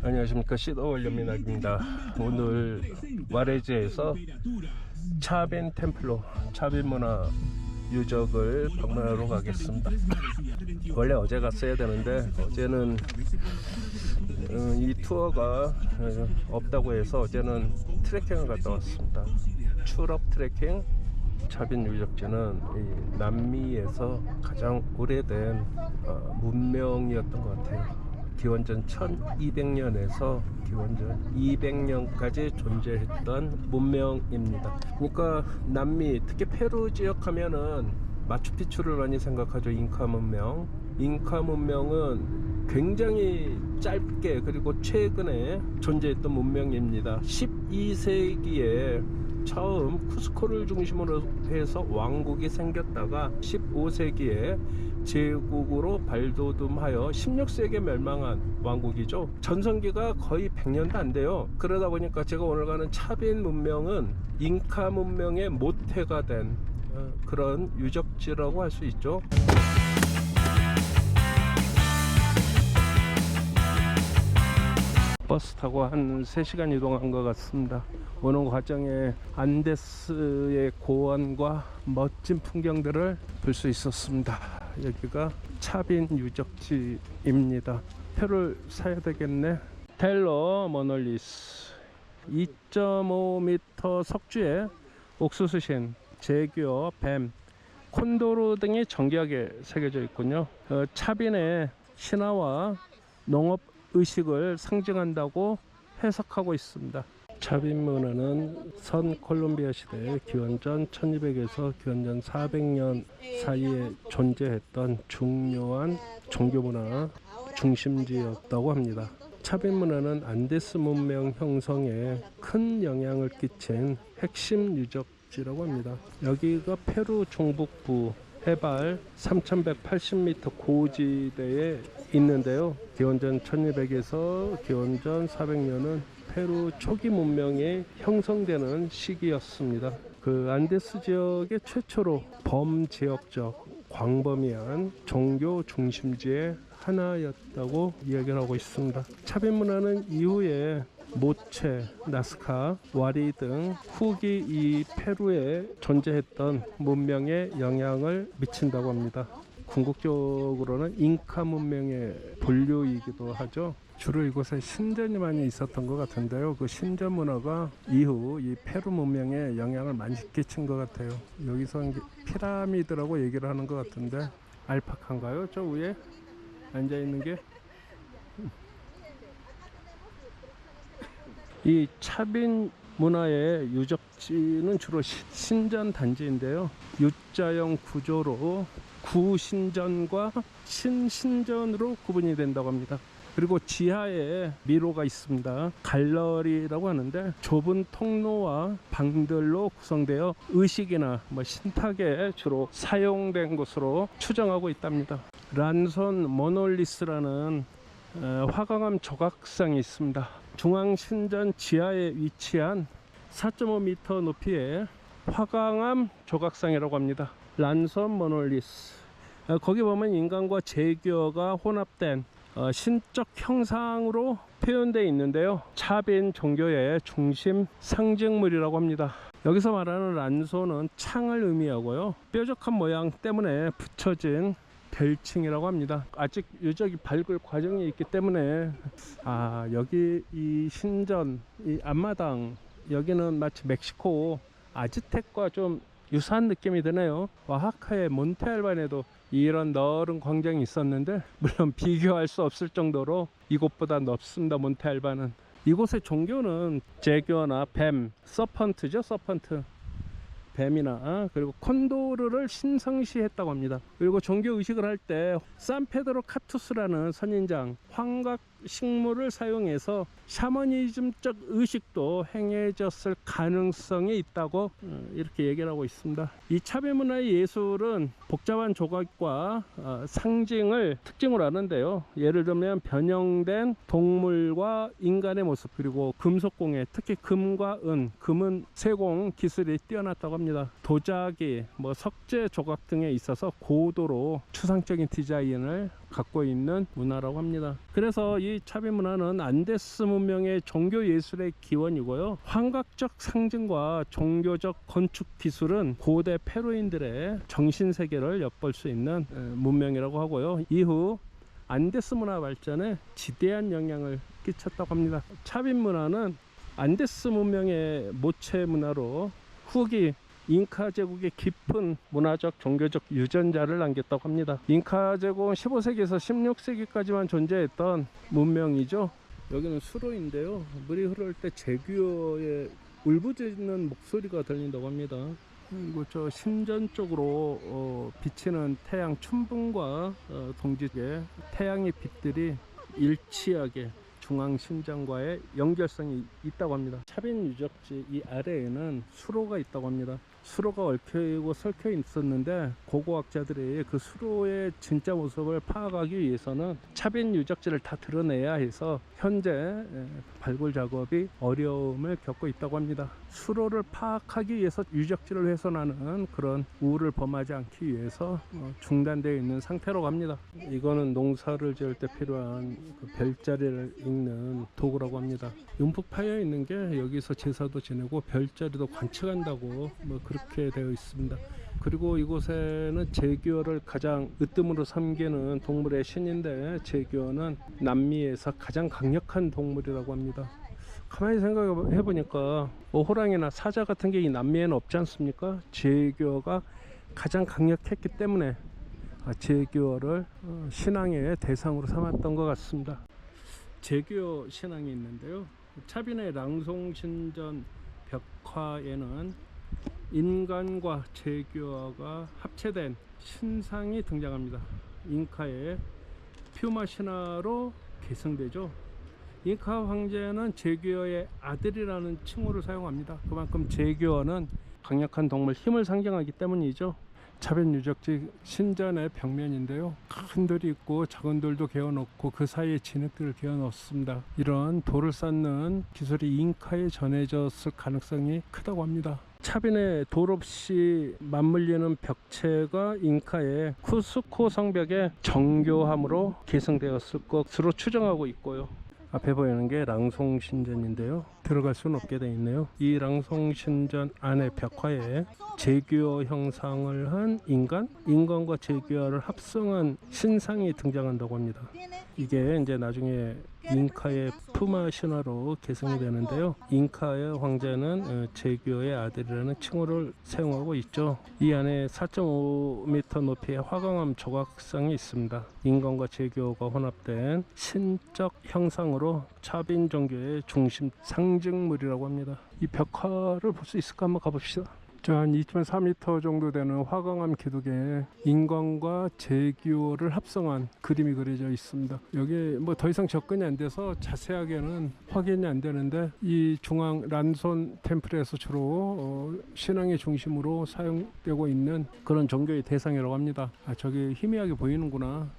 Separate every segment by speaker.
Speaker 1: 안녕하십니까, 시더월련민학입니다. 오늘 와레지에서 차빈 템플로, 차빈 문화 유적을 방문하러 가겠습니다. 원래 어제 갔어야 되는데 어제는 이 투어가 없다고 해서 어제는 트레킹을 갔다 왔습니다. 추럭 트레킹. 차빈 유적지는 이 남미에서 가장 오래된 문명이었던 것 같아요. 기원전 1200년에서 기원전 200년까지 존재했던 문명입니다. 그러니까 남미, 특히 페루 지역 하면은 마추픽추를 많이 생각하죠. 잉카 문명. 잉카 문명은 굉장히 짧게 그리고 최근에 존재했던 문명입니다. 12세기에 처음 쿠스코를 중심으로 해서 왕국이 생겼다가 15세기에 제국으로 발돋움하여 16세기에 멸망한 왕국이죠. 전성기가 거의 100년도 안 돼요. 그러다 보니까 제가 오늘 가는 차빈 문명은 잉카 문명의 모태가 된 그런 유적지라고 할 수 있죠. 버스 타고 한 3시간 이동한 것 같습니다. 오는 과정에 안데스의 고원과 멋진 풍경들을 볼 수 있었습니다. 여기가 차빈 유적지입니다. 표를 사야 되겠네. 텔러 모놀리스 2.5m 석주에 옥수수신, 제규어, 뱀, 콘도르 등이 정교하게 새겨져 있군요. 차빈의 신화와 농업 의식을 상징한다고 해석하고 있습니다. 차빈 문화는 선 콜롬비아 시대 기원전 1200에서 기원전 400년 사이에 존재했던 중요한 종교문화 중심지였다고 합니다. 차빈 문화는 안데스 문명 형성에 큰 영향을 끼친 핵심 유적지라고 합니다. 여기가 페루 중북부 해발 3180m 고지대에 있는데요. 기원전 1200에서 기원전 400년은 페루 초기 문명이 형성되는 시기였습니다. 그 안데스 지역의 최초로 범지역적 광범위한 종교 중심지의 하나였다고 이야기를 하고 있습니다. 차빈 문화는 이후에 모체, 나스카, 와리 등 후기 이 페루에 존재했던 문명에 영향을 미친다고 합니다. 궁극적으로는 잉카 문명의 본류이기도 하죠. 주로 이곳에 신전이 많이 있었던 것 같은데요. 그 신전 문화가 이후 이 페루 문명에 영향을 많이 끼친 것 같아요. 여기서 피라미드라고 얘기를 하는 것 같은데, 알파카인가요? 저 위에 앉아있는 게? 이 차빈 문화의 유적지는 주로 신전 단지인데요. U자형 구조로 구신전과 신신전으로 구분이 된다고 합니다. 그리고 지하에 미로가 있습니다. 갈러리라고 하는데 좁은 통로와 방들로 구성되어 의식이나 신탁에 주로 사용된 것으로 추정하고 있답니다. 란손 모놀리스라는 화강암 조각상이 있습니다. 중앙신전 지하에 위치한 4.5m 높이의 화강암 조각상이라고 합니다. 란손 모놀리스. 거기 보면 인간과 제규어가 혼합된 신적 형상으로 표현되어 있는데요. 차빈 종교의 중심 상징물이라고 합니다. 여기서 말하는 란손은 창을 의미하고요. 뾰족한 모양 때문에 붙여진 별칭이라고 합니다. 아직 유적이 밝을 과정이 있기 때문에 여기 이 신전, 이 앞마당, 여기는 마치 멕시코 아즈텍과 좀 유사한 느낌이 드네요. 오아하카의 몬테알반에도 이런 넓은 광장이 있었는데 물론 비교할 수 없을 정도로 이곳보다 넓습니다. 몬테알반은. 이곳의 종교는 제규어나 뱀, 서펀트죠. 서펀트, 뱀이나 그리고 콘도르를 신성시했다고 합니다. 그리고 종교 의식을 할 때 산페드로 카투스라는 선인장, 환각 식물을 사용해서 샤머니즘적 의식도 행해졌을 가능성이 있다고 이렇게 얘기를 하고 있습니다. 이 차빈 문화의 예술은 복잡한 조각과 상징을 특징으로 하는데요. 예를 들면 변형된 동물과 인간의 모습, 그리고 금속공예, 특히 금과 은, 금은 세공 기술이 뛰어났다고 합니다. 도자기, 석재 조각 등에 있어서 고도로 추상적인 디자인을 갖고 있는 문화라고 합니다. 그래서 이 차빈 문화는 안데스 문명의 종교 예술의 기원이고요. 환각적 상징과 종교적 건축 기술은 고대 페루인들의 정신 세계를 엿볼 수 있는 문명이라고 하고요. 이후 안데스 문화 발전에 지대한 영향을 끼쳤다고 합니다. 차빈 문화는 안데스 문명의 모체 문화로 후기 잉카 제국의 깊은 문화적 종교적 유전자를 남겼다고 합니다. 잉카 제국은 15세기에서 16세기까지만 존재했던 문명이죠. 여기는 수로인데요. 물이 흐를 때 제규어의 울부짖는 목소리가 들린다고 합니다. 그리고 저 신전 쪽으로 비치는 태양 춘분과 동지의 태양의 빛들이 일치하게 중앙신전과의 연결성이 있다고 합니다. 차빈 유적지 이 아래에는 수로가 있다고 합니다. 수로가 얽혀있고 설켜 있었는데 고고학자들이 그 수로의 진짜 모습을 파악하기 위해서는 차빈 유적지를 다 드러내야 해서 현재 발굴 작업이 어려움을 겪고 있다고 합니다. 수로를 파악하기 위해서 유적지를 훼손하는 그런 우를 범하지 않기 위해서 중단되어 있는 상태라고 합니다. 이거는 농사를 지을 때 필요한 그 별자리를 읽는 도구라고 합니다. 움푹 파여 있는 게 여기서 제사도 지내고 별자리도 관측한다고 그렇게 되어 있습니다. 그리고 이곳에는 제규어를 가장 으뜸으로 섬기는 동물의 신인데 제규어는 남미에서 가장 강력한 동물이라고 합니다. 가만히 생각해 보니까 호랑이나 사자 같은 게 이 남미에는 없지 않습니까? 제규어가 가장 강력했기 때문에 제규어를 신앙의 대상으로 삼았던 것 같습니다. 제규어 신앙이 있는데요. 차빈의 랑송신전 벽화에는 인간과 제규어가 합체된 신상이 등장합니다. 잉카의 퓨마 신화로 계승되죠. 잉카 황제는 제규어의 아들이라는 칭호를 사용합니다. 그만큼 제규어는 강력한 동물, 힘을 상징하기 때문이죠. 차빈 유적지 신전의 벽면인데요. 큰 돌이 있고 작은 돌도 개어놓고 그 사이에 진흙들을 개어넣습니다. 이런 돌을 쌓는 기술이 잉카에 전해졌을 가능성이 크다고 합니다. 차빈의 돌 없이 맞물리는 벽체가 잉카의 쿠스코 성벽의 정교함으로 계승되었을 것으로 추정하고 있고요. 앞에 보이는 게 랑송신전인데요. 들어갈 수는 없게 되어 있네요. 이 랑송신전 안에 벽화에 제규어 형상을 한 인간과 제규어를 합성한 신상이 등장한다고 합니다. 이게 이제 나중에 잉카의 푸마 신화로 계승이 되는데요. 잉카의 황제는 제규어의 아들이라는 칭호를 사용하고 있죠. 이 안에 4.5m 높이의 화강암 조각상이 있습니다. 인간과 제규어가 혼합된 신적 형상으로 차빈 종교의 중심 상징물이라고 합니다. 이 벽화를 볼 수 있을까? 한번 가봅시다. 한 2.4m 정도 되는 화강암 기둥에 인간과 제규어를 합성한 그림이 그려져 있습니다. 여기 더 이상 접근이 안 돼서 자세하게는 확인이 안 되는데 이 중앙 란손 템플에서 주로 신앙의 중심으로 사용되고 있는 그런 종교의 대상이라고 합니다. 저기 희미하게 보이는구나.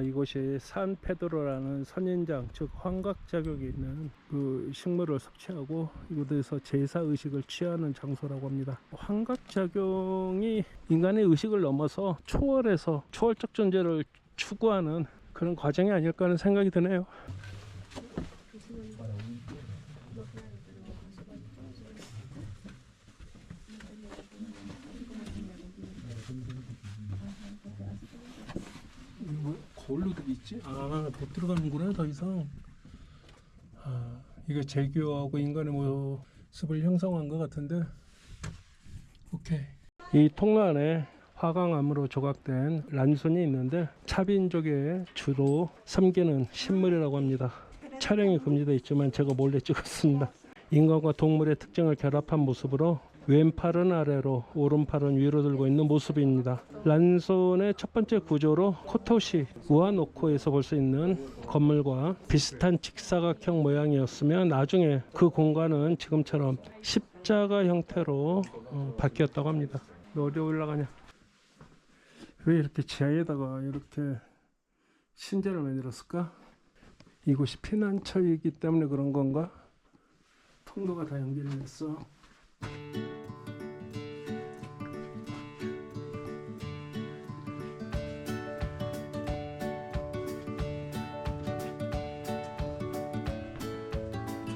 Speaker 1: 이곳이 산 페드로라는 선인장, 즉 환각 자격이 있는 그 식물을 섭취하고 이곳에서 제사 의식을 취하는 장소라고 합니다. 환각 작용이 인간의 의식을 넘어서 초월해서 초월적 존재를 추구하는 그런 과정이 아닐까 하는 생각이 드네요. 거울로 되어 있지? 못 들어가는구나 더 이상. 이거 제규어하고 인간의 모습을 형성한 것 같은데. 오케이. 이 통로 안에 화강암으로 조각된 란손이 있는데 차빈족의 주로 섬기는 신물이라고 합니다. 촬영이 금지되어 있지만 제가 몰래 찍었습니다. 인간과 동물의 특징을 결합한 모습으로 왼팔은 아래로 오른팔은 위로 들고 있는 모습입니다. 란손의 첫 번째 구조로 코토시 우아노코에서 볼 수 있는 건물과 비슷한 직사각형 모양이었으면 나중에 그 공간은 지금처럼 십자가 형태로 바뀌었다고 합니다. 너 어디 올라가냐? 왜 이렇게 지하에다가 이렇게 신전을 만들었을까? 이곳이 피난처이기 때문에 그런 건가? 통로가 다 연결이 됐어.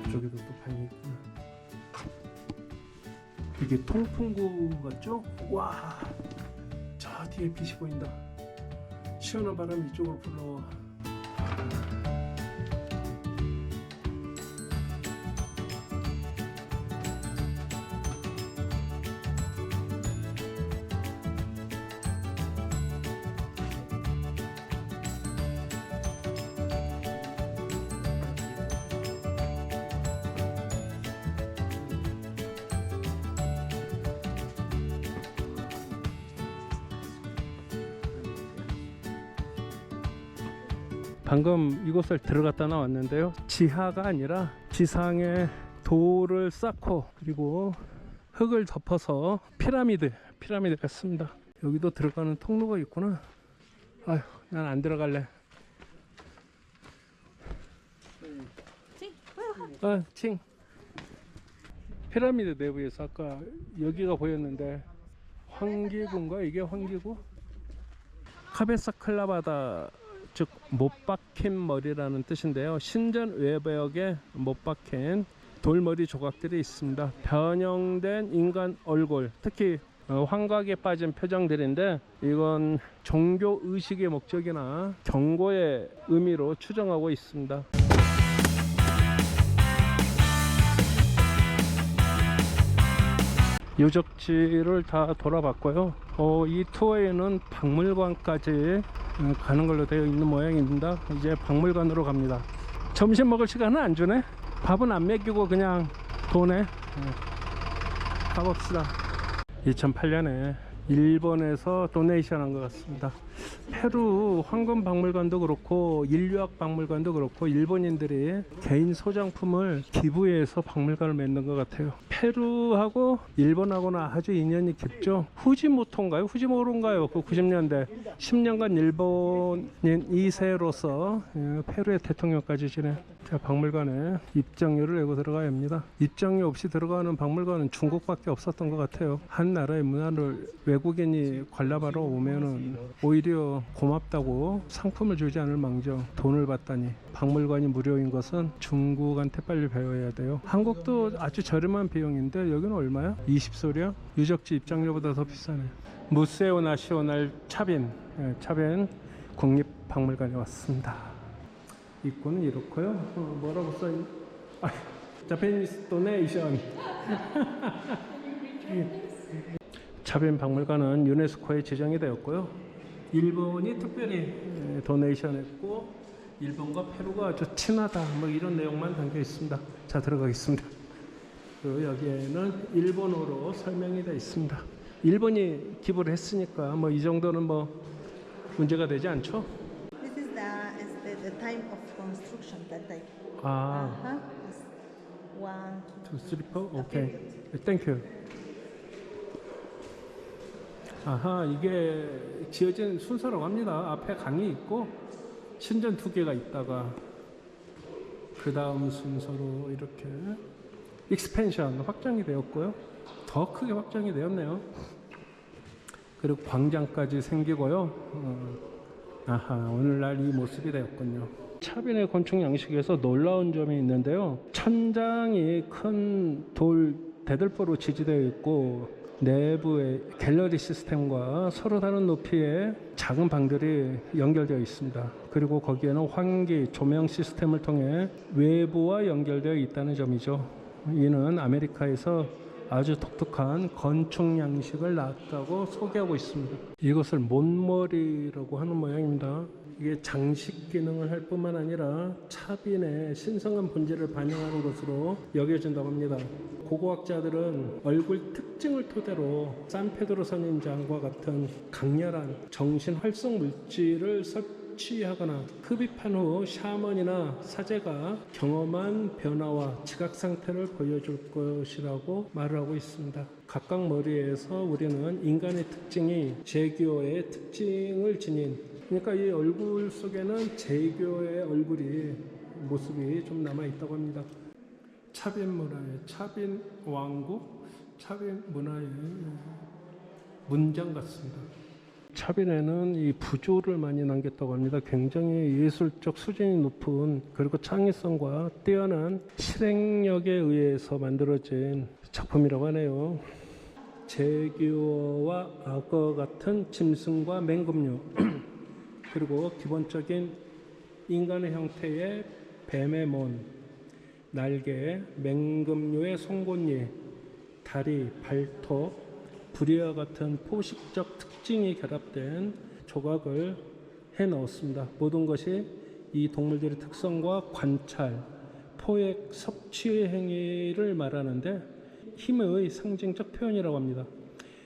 Speaker 1: 저쪽에도 또 방이 있구나. 이게 통풍구 같죠? 와, 저 뒤에 빛이 보인다. 시원한 바람이 이쪽으로 불러와. 방금 이곳을 들어갔다 나왔는데요, 지하가 아니라 지상에 돌을 쌓고 그리고 흙을 덮어서 피라미드 같습니다. 여기도 들어가는 통로가 있구나. 아휴, 난 안 들어갈래. 칭. 피라미드 내부에서 아까 여기가 보였는데 황기구인가? 이게 황기구? 카베사 클라바다, 즉 못 박힌 머리라는 뜻인데요. 신전 외벽에 못 박힌 돌머리 조각들이 있습니다. 변형된 인간 얼굴, 특히 환각에 빠진 표정들인데 이건 종교 의식의 목적이나 경고의 의미로 추정하고 있습니다. 유적지를 다 돌아봤고요. 이 투어에는 박물관까지 가는 걸로 되어 있는 모양입니다. 이제 박물관으로 갑니다. 점심 먹을 시간은 안 주네. 밥은 안 먹이고 그냥 도네. 가봅시다. 2008년에 일본에서 도네이션 한 것 같습니다. 페루 황금 박물관도 그렇고 인류학 박물관도 그렇고 일본인들이 개인 소장품을 기부해서 박물관을 만든 것 같아요. 페루하고 일본하고는 아주 인연이 깊죠. 후지모토인가요? 후지모토인가요? 그 90년대 10년간 일본인 2세로서 페루의 대통령까지 지낸 박물관에 입장료를 내고 들어가야 합니다. 입장료 없이 들어가는 박물관은 중국밖에 없었던 것 같아요. 한 나라의 문화를 외국인이 관람하러 오면은 오히려 고맙다고 상품을 주지 않을 망정 돈을 받다니. 박물관이 무료인 것은 중국한테 빨리 배워야 돼요. 한국도 아주 저렴한 비용인데 여기는 얼마야? 20소리야? 유적지 입장료보다 더 비싸네. 무세오 나시오날 차빈, 차빈 국립박물관에 왔습니다. 입구는 이렇고요. 뭐라고 써있... 자페니스 도네이션. 차빈 박물관은 유네스코에 지정이 되었고요. 일본이 특별히 도네이션 했고 일본과 페루가 아주 친하다, 뭐 이런 내용만 담겨 있습니다. 자, 들어가겠습니다. 그리고 여기에는 일본어로 설명이 되어 있습니다. 일본이 기부를 했으니까 뭐 이 정도는 뭐 문제가 되지 않죠?
Speaker 2: This is the time of construction that time.
Speaker 1: 아,
Speaker 2: 1, 2,
Speaker 1: 2, 3, 4? 오케이. 땡큐. 아하, 이게 지어진 순서라고 합니다. 앞에 강이 있고 신전 2개가 있다가 그 다음 순서로 이렇게 익스펜션 확장이 되었고요. 더 크게 확장이 되었네요. 그리고 광장까지 생기고요. 아하, 오늘날 이 모습이 되었군요. 차빈의 건축 양식에서 놀라운 점이 있는데요. 천장이 큰 돌 대들보로 지지되어 있고 내부에 갤러리 시스템과 서로 다른 높이의 작은 방들이 연결되어 있습니다. 그리고 거기에는 환기, 조명 시스템을 통해 외부와 연결되어 있다는 점이죠. 이는 아메리카에서 아주 독특한 건축 양식을 낳았다고 소개하고 있습니다. 이것을 못머리라고 하는 모양입니다. 이게 장식 기능을 할 뿐만 아니라 차빈의 신성한 본질을 반영하는 것으로 여겨진다고 합니다. 고고학자들은 얼굴 특징을 토대로 산페드로 선인장과 같은 강렬한 정신 활성 물질을 섭취하거나 흡입한 후 샤먼이나 사제가 경험한 변화와 지각 상태를 보여줄 것이라고 말을 하고 있습니다. 각각 머리에서 우리는 인간의 특징이 제교의 특징을 지닌, 그러니까 이 얼굴 속에는 제교의 얼굴이 모습이 좀 남아 있다고 합니다. 차빈 문화의 차빈 왕국, 차빈 문화의 문장 같습니다. 차빈에는 이 부조를 많이 남겼다고 합니다. 굉장히 예술적 수준이 높은 그리고 창의성과 뛰어난 실행력에 의해서 만들어진 작품이라고 하네요. 제규어와 악어 같은 짐승과 맹금류 그리고 기본적인 인간의 형태의 뱀의 몸, 날개, 맹금류의 송곳니, 다리, 발톱, 부리와 같은 포식적 특징이 결합된 조각을 해 넣었습니다. 모든 것이 이 동물들의 특성과 관찰, 포획, 섭취의 행위를 말하는데 힘의 상징적 표현이라고 합니다.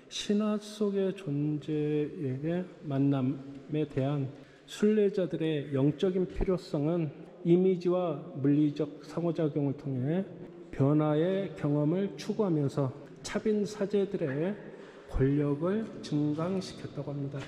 Speaker 1: 신화 속의 존재의 만남에 대한 순례자들의 영적인 필요성은 이미지와 물리적 상호작용을 통해 변화의 경험을 추구하면서 차빈 사제들의 권력을 증강시켰다고 합니다.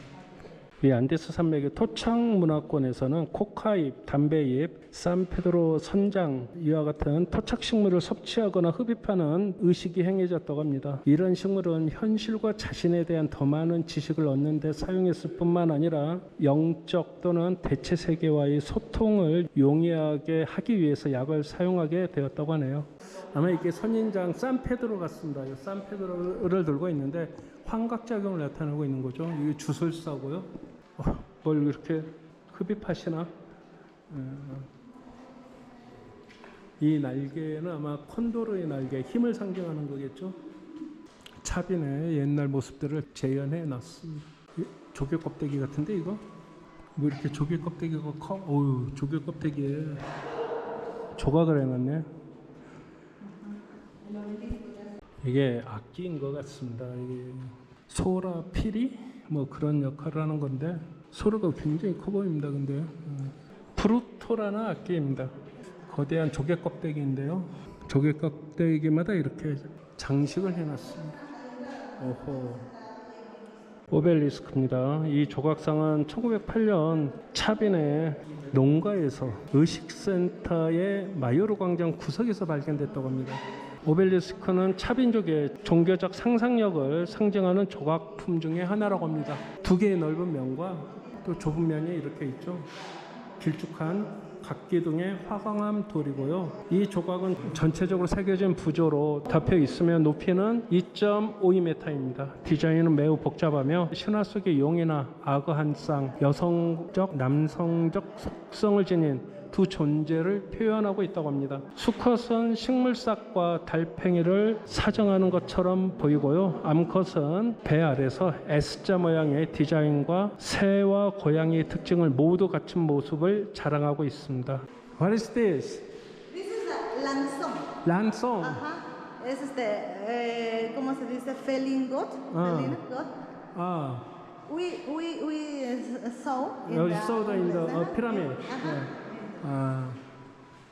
Speaker 1: 이 안데스 산맥의 토착 문화권에서는 코카잎, 담배잎, 산페드로 선장 이와 같은 토착 식물을 섭취하거나 흡입하는 의식이 행해졌다고 합니다. 이런 식물은 현실과 자신에 대한 더 많은 지식을 얻는 데 사용했을 뿐만 아니라 영적 또는 대체 세계와의 소통을 용이하게 하기 위해서 약을 사용하게 되었다고 하네요. 아마 이게 선인장 산페드로 같습니다. 산페드로를 들고 있는데 환각작용을 나타내고 있는 거죠. 이게 주술사고요. 뭘 이렇게 흡입하시나? 이 날개는 아마 콘도르의 날개, 힘을 상징하는 거겠죠. 차빈의 옛날 모습들을 재현해 놨습니다. 조개 껍데기 같은데 이거? 뭐 이렇게 조개 껍데기가 커? 어우, 조개 껍데기에 조각을 해놨네. 이게 악기인 것 같습니다. 이게 소라 피리 뭐 그런 역할을 하는 건데 소리가 굉장히 커 보입니다. 근데 프루토라는 악기입니다. 거대한 조개 껍데기인데요. 조개 껍데기마다 이렇게 장식을 해놨습니다. 오호. 오벨리스크입니다. 이 조각상은 1908년 차빈의 농가에서 의식센터의 마요르 광장 구석에서 발견됐다고 합니다. 오벨리스크는 차빈족의 종교적 상상력을 상징하는 조각품 중에 하나라고 합니다. 두 개의 넓은 면과 또 좁은 면이 이렇게 있죠. 길쭉한 각기둥의 화강암 돌이고요. 이 조각은 전체적으로 새겨진 부조로 덮여 있으며 높이는 2.52m입니다. 디자인은 매우 복잡하며 신화 속의 용이나 악어 한 쌍, 여성적, 남성적 속성을 지닌 두 존재를 표현하고 있다고 합니다. 수컷은 식물삭과 달팽이를 사정하는 것처럼 보이고요. 암컷은 배 아래서 S자 모양의 디자인과 새와 고양이의 특징을 모두 갖춘 모습을 자랑하고 있습니다. What is this?
Speaker 2: This is a lansong.
Speaker 1: 란송.
Speaker 2: Es ¿cómo se dice? Felin goat. Felin goat.
Speaker 1: 아,
Speaker 2: We saw
Speaker 1: 여기 써져 있는 피라미드. 아,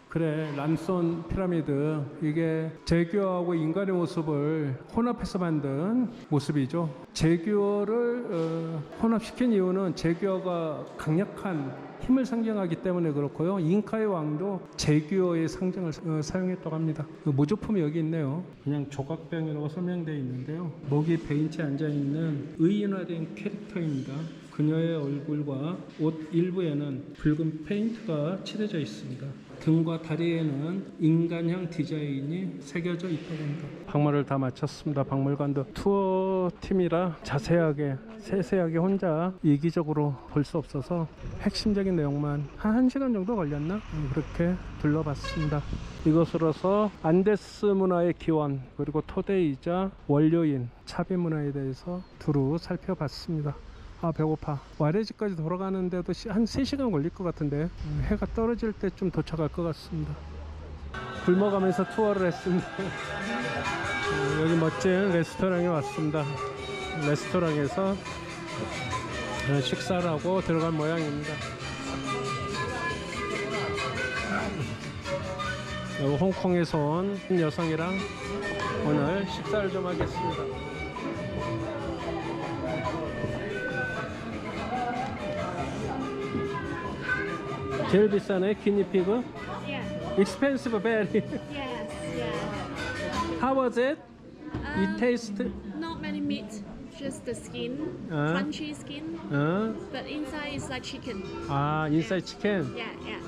Speaker 1: 그래. 란손 피라미드 이게 제규어하고 인간의 모습을 혼합해서 만든 모습이죠. 제규어를 혼합시킨 이유는 제규어가 강력한 힘을 상징하기 때문에 그렇고요. 잉카의 왕도 제규어의 상징을 사용했다고 합니다. 그 모조품이 여기 있네요. 그냥 조각병이라고 설명되어 있는데요. 목이 베인 채 앉아있는 의인화된 캐릭터입니다. 그녀의 얼굴과 옷 일부에는 붉은 페인트가 칠해져 있습니다. 등과 다리에는 인간형 디자인이 새겨져 있다고 합니다. 박물을 다 마쳤습니다. 박물관도 투어 팀이라 자세하게 세세하게 혼자 이기적으로 볼 수 없어서 핵심적인 내용만 한 1시간 정도 걸렸나? 그렇게 둘러봤습니다. 이것으로서 안데스 문화의 기원 그리고 토대이자 원료인 차빈 문화에 대해서 두루 살펴봤습니다. 아, 배고파. 와레지까지 돌아가는데도 한 3시간 걸릴 것 같은데 해가 떨어질 때쯤 도착할 것 같습니다. 굶어가면서 투어를 했습니다. 여기 멋진 레스토랑에 왔습니다. 레스토랑에서 식사를 하고 들어갈 모양입니다. 홍콩에서 온 여성이랑 오늘 식사를 좀 하겠습니다. 제일 비싸네, 기니피그.
Speaker 3: Yeah.
Speaker 1: Expensive, very.
Speaker 3: Yes. Yeah.
Speaker 1: How was it? It tasted.
Speaker 3: Not many meat. just the skin,
Speaker 1: Uh.
Speaker 3: crunchy skin,
Speaker 1: 어?
Speaker 3: but inside is like chicken.
Speaker 1: 아, 인사이드 치킨.
Speaker 3: Yeah, yeah.